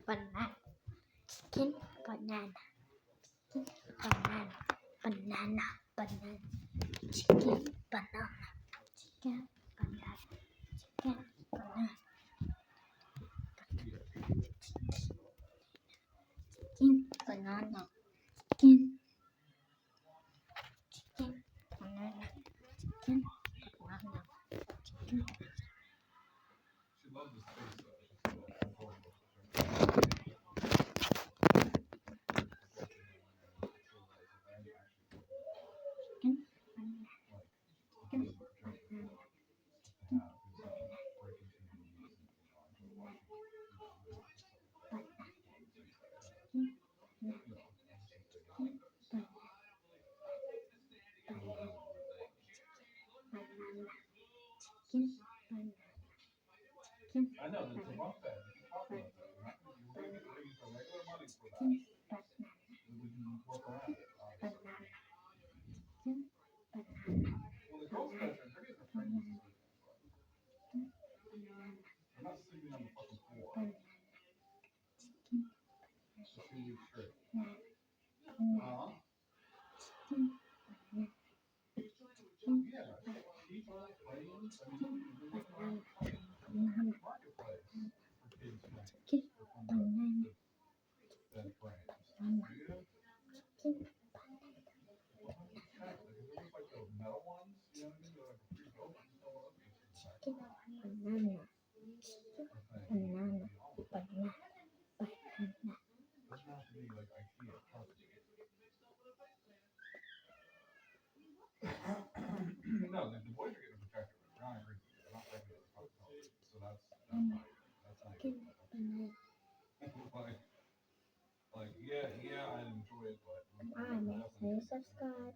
banana, chicken, banana, banana, banana, banana, chicken, banana, chicken, banana, chicken, banana, chicken, banana, chicken, chicken, banana, chicken, banana, chicken. I know the Toronto bed. We can talk about that. We're not going to use the regular money for that. We can work around it, obviously. Well, the girls' bedroom, they're getting a friend to sleep in. I'm not sleeping on the fucking floor for 2 weeks straight. Huh? Yeah, people, planes. I mean, you can look around the fucking marketplace for kids' things. For fun bed frames. Yeah. Like, if it was like those metal ones, you know what I mean? They're like a pre-built one. You know what? Just in the back. Banana, banana, banana, banana. Doesn't have to be like IKEA carpet. No, the boys are getting a protector, but Brown agrees with you. They're not regular fucking carpet. So that's not good. That's not good. like, yeah, I'd enjoy it, but Make sure you subscribe.